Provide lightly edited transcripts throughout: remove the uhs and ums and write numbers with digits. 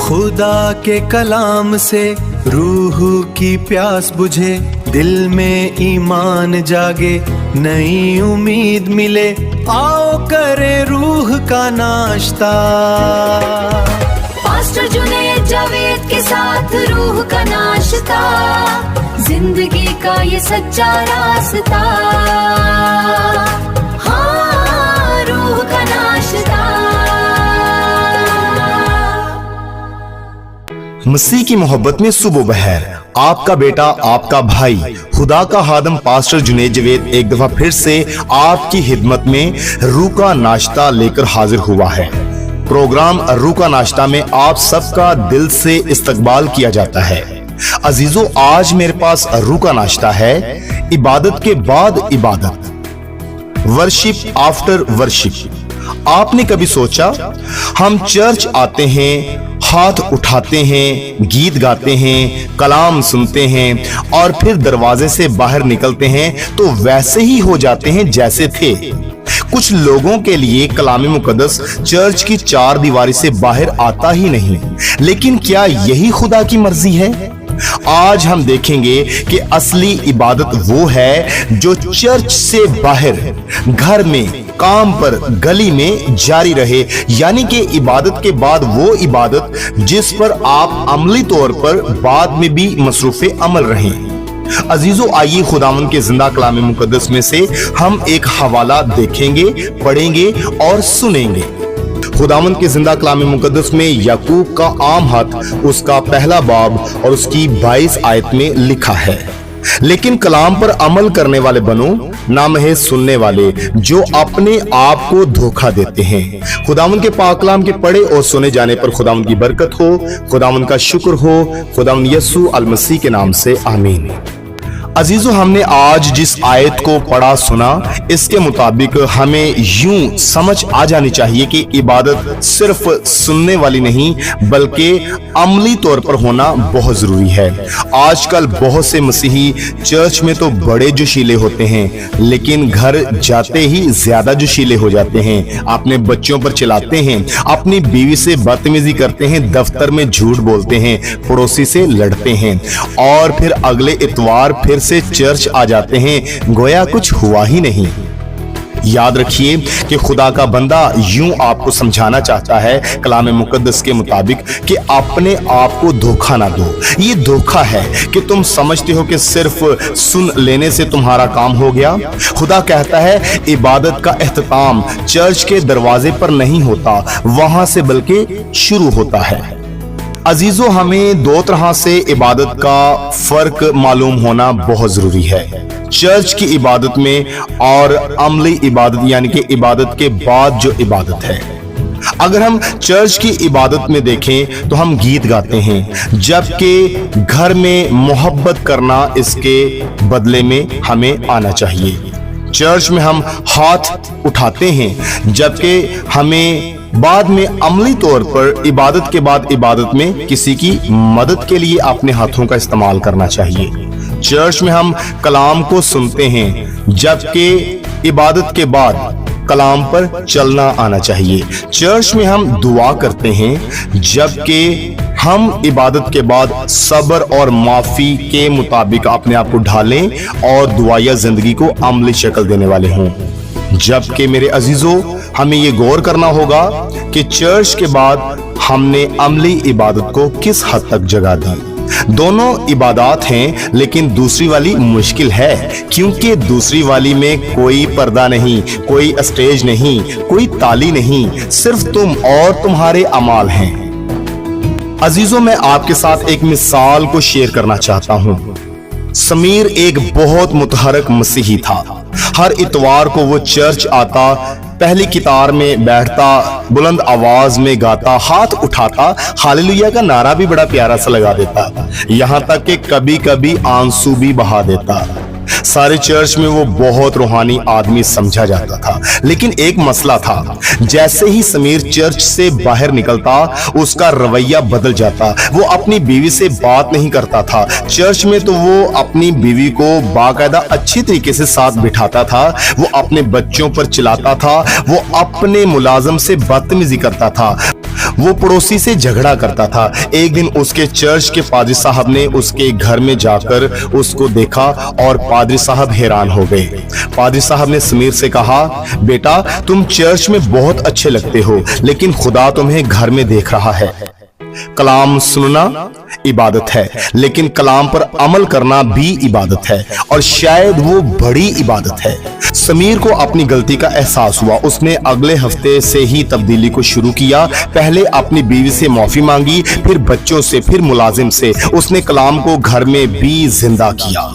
खुदा के कलाम से रूह की प्यास बुझे, दिल में ईमान जागे, नई उम्मीद मिले, आओ करे रूह का नाश्ता। पास्टर जुनैद जावेद के साथ रूह का नाश्ता, जिंदगी का ये सच्चा रास्ता। हाँ, रूह का नाश्ता। मसीह की मोहब्बत में सुबह बहर, आपका बेटा, आपका भाई, खुदा का खादम पास्टर जुनैद जावेद एक दफा फिर से आपकी खिदमत में रूह का नाश्ता लेकर हाजिर हुआ है। प्रोग्राम रूह का नाश्ता में आप सबका दिल से इस्तकबाल किया जाता है। अजीजों, आज मेरे पास रूह का नाश्ता है, इबादत के बाद इबादत, वर्शिप आफ्टर वर्शिप। आपने कभी सोचा, हम चर्च आते हैं, हाथ उठाते हैं, गीत गाते हैं, कलाम सुनते हैं और फिर दरवाजे से बाहर निकलते हैं तो वैसे ही हो जाते हैं जैसे थे। कुछ लोगों के लिए कलाम मुकद्दस चर्च की चार दीवारी से बाहर आता ही नहीं। लेकिन क्या यही खुदा की मर्जी है? आज हम देखेंगे कि असली इबादत वो है जो चर्च से बाहर, घर में, काम पर, गली में जारी रहे, यानी कि इबादत के बाद वो इबादत जिस पर आप अमली तौर पर बाद में भी मसरूफे अमल रहें। अजीजों, आइए खुदावंद के जिंदा कलाम मुकद्दस में से हम एक हवाला देखेंगे, पढ़ेंगे और सुनेंगे। खुदावंद के जिंदा कलाम मुकद्दस में याकूब का आम हाथ उसका पहला बाब और उसकी 22 आयत में लिखा है, लेकिन कलाम पर अमल करने वाले बनो, ना महज सुनने वाले जो अपने आप को धोखा देते हैं। खुदावंद के पाक कलाम के पढ़े और सुने जाने पर खुदावंद की बरकत हो, खुदावंद का शुक्र हो, खुदावंद यीशु अल मसीह के नाम से आमीन। अजीजों, हमने आज जिस आयत को पढ़ा सुना, इसके मुताबिक हमें यूं समझ आ जानी चाहिए कि इबादत सिर्फ सुनने वाली नहीं बल्कि अमली तौर पर होना बहुत जरूरी है। आजकल बहुत से मसीही चर्च में तो बड़े जोशीले होते हैं, लेकिन घर जाते ही ज्यादा जोशीले हो जाते हैं। अपने बच्चों पर चिल्लाते हैं, अपनी बीवी से बदतमीजी करते हैं, दफ्तर में झूठ बोलते हैं, पड़ोसी से लड़ते हैं और फिर अगले इतवार फिर से चर्च आ जाते हैं गोया कुछ हुआ ही नहीं। याद रखिए कि खुदा का बंदा यूं आपको समझाना चाहता है कलाम मुकद्दस के मुताबिक कि अपने आप को धोखा ना दो। ये धोखा है कि तुम समझते हो कि सिर्फ सुन लेने से तुम्हारा काम हो गया। खुदा कहता है इबादत का एहतमाम चर्च के दरवाजे पर नहीं होता, वहां से बल्कि शुरू होता है। अजीजों, हमें दो तरह से इबादत का फर्क मालूम होना बहुत जरूरी है, चर्च की इबादत में और अमली इबादत यानी कि इबादत के बाद जो इबादत है। अगर हम चर्च की इबादत में देखें तो हम गीत गाते हैं, जबकि घर में मोहब्बत करना इसके बदले में हमें आना चाहिए। चर्च में हम हाथ उठाते हैं, जबकि हमें बाद में अमली तौर पर इबादत के बाद इबादत में किसी की मदद के लिए अपने हाथों का इस्तेमाल करना चाहिए। चर्च में हम कलाम को सुनते हैं, जबकि इबादत के बाद कलाम पर चलना आना चाहिए। चर्च में हम दुआ करते हैं, जबकि हम इबादत के बाद सब्र और माफी के मुताबिक अपने आप को ढालें और दुआया जिंदगी को अमली शक्ल देने वाले हों। जबकि मेरे अजीजों, हमें ये गौर करना होगा कि चर्च के बाद हमने अमली इबादत को किस हद तक जगह दी। दोनों इबादत हैं, लेकिन दूसरी वाली मुश्किल है, क्योंकि दूसरी वाली में कोई पर्दा नहीं, कोई स्टेज नहीं, कोई ताली नहीं, सिर्फ तुम और तुम्हारे अमाल हैं। अजीजों, मैं आपके साथ एक मिसाल को शेयर करना चाहता हूं। समीर एक बहुत मुतहरक मसीही था। हर इतवार को वो चर्च आता, पहली कितार में बैठता, बुलंद आवाज में गाता, हाथ उठाता, हालेलुया का नारा भी बड़ा प्यारा सा लगा देता, यहां तक कि कभी कभी आंसू भी बहा देता। सारे चर्च में वो बहुत रूहानी आदमी समझा जाता था, लेकिन एक मसला था। जैसे ही समीर चर्च से बाहर निकलता, उसका रवैया बदल जाता। वो अपनी बीवी से बात नहीं करता था। चर्च में तो वो अपनी बीवी को बाकायदा अच्छी तरीके से साथ बिठाता था, वो अपने बच्चों पर चिल्लाता था, वो अपने मुलाजम से बदतमीजी करता था, वो पड़ोसी से झगड़ा करता था। एक दिन उसके चर्च के पादरी साहब ने उसके घर में जाकर उसको देखा और पादरी साहब हैरान हो गए। पादरी साहब ने समीर से कहा, बेटा तुम चर्च में बहुत अच्छे लगते हो, लेकिन खुदा तुम्हें घर में देख रहा है। कलाम सुनना इबादत है, लेकिन कलाम पर अमल करना भी इबादत है, और शायद वो बड़ी इबादत है। समीर को अपनी गलती का एहसास हुआ। उसने अगले हफ्ते से ही तब्दीली को शुरू किया। पहले अपनी बीवी से माफी मांगी, फिर बच्चों से, फिर मुलाजिम से। उसने कलाम को घर में भी जिंदा किया।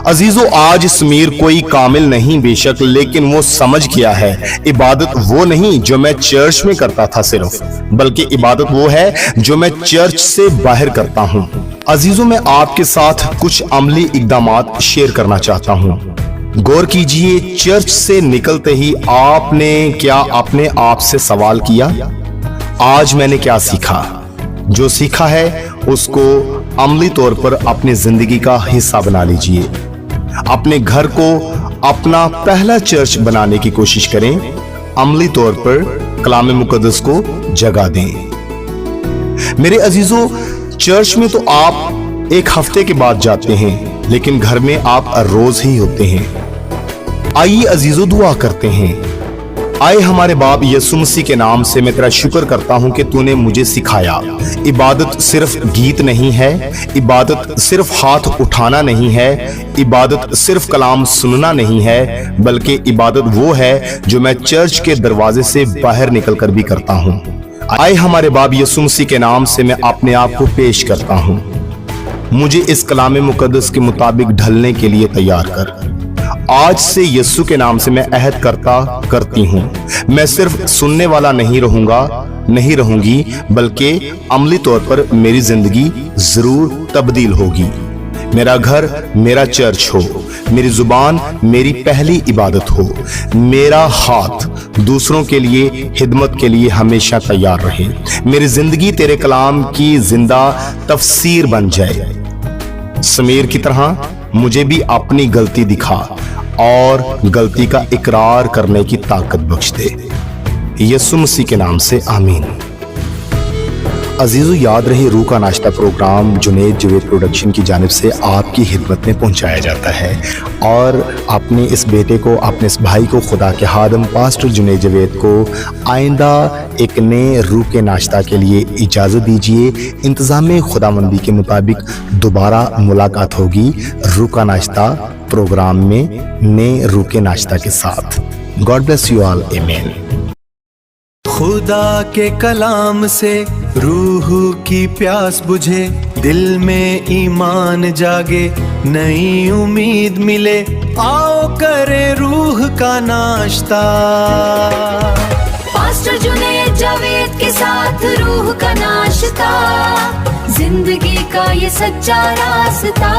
अजीजों, आज समीर कोई कामिल नहीं बेशक, लेकिन वो समझ गया है इबादत वो नहीं जो मैं चर्च में करता था सिर्फ, बल्कि इबादत वो है जो मैं चर्च से बाहर करता हूं। अजीजों, मैं आपके साथ कुछ अमली इकदामात शेयर करना चाहता हूं। गौर कीजिए, चर्च से निकलते ही आपने क्या अपने आप से सवाल किया, आज मैंने क्या सीखा? जो सीखा है उसको अमली तौर पर अपनी जिंदगी का हिस्सा बना लीजिए। अपने घर को अपना पहला चर्च बनाने की कोशिश करें। अमली तौर पर कलाम मुकद्दस को जगह दें। मेरे अजीजों, चर्च में तो आप एक हफ्ते के बाद जाते हैं, लेकिन घर में आप रोज ही होते हैं। आइए अजीजों, दुआ करते हैं। आए हमारे बाप यीशु मसीह के नाम से मैं तेरा शुक्र करता हूं कि तूने मुझे सिखाया इबादत सिर्फ गीत नहीं है, इबादत सिर्फ हाथ उठाना नहीं है, इबादत सिर्फ कलाम सुनना नहीं है, बल्कि इबादत वो है जो मैं चर्च के दरवाजे से बाहर निकलकर भी करता हूं। आए हमारे बाप यीशु मसीह के नाम से मैं अपने आप को पेश करता हूं। मुझे इस कलाम मुकद्दस के मुताबिक ढलने के लिए तैयार कर। आज से यीशु के नाम से मैं अहद करती हूँ, मैं सिर्फ सुनने वाला नहीं रहूंगी, बल्कि अमली तौर पर मेरी जिंदगी जरूर तब्दील होगी। मेरा घर मेरा चर्च हो, मेरी जुबान मेरी पहली इबादत हो, मेरा हाथ दूसरों के लिए खिदमत के लिए हमेशा तैयार रहे, मेरी जिंदगी तेरे कलाम की जिंदा तफसीर बन जाए। समीर की तरह मुझे भी अपनी गलती दिखा और गलती का इकरार करने की ताकत बख्श दे। यीशु मसीह के नाम से आमीन। अजीजों, याद रहे रूह का नाश्ता प्रोग्राम जुनैद जवेद प्रोडक्शन की जानिब से आपकी खिदमत में पहुंचाया जाता है, और अपने इस बेटे को, अपने इस भाई को, खुदा के हादम पास्टर जुनैद जवेद को आइंदा एक नए रूह के नाश्ता के लिए इजाज़त दीजिए। इंतज़ाम खुदावंदी के मुताबिक दोबारा मुलाकात होगी रूह का नाश्ता प्रोग्राम में नए रूह के नाश्ता के साथ। गॉड ब्लेस यू ऑल, आमीन। खुदा के कलाम से रूह की प्यास बुझे, दिल में ईमान जागे, नई उम्मीद मिले, आओ करे रूह का नाश्ता। पास्टर जुनैद जावेद के साथ रूह का नाश्ता, जिंदगी का ये सच्चा रास्ता।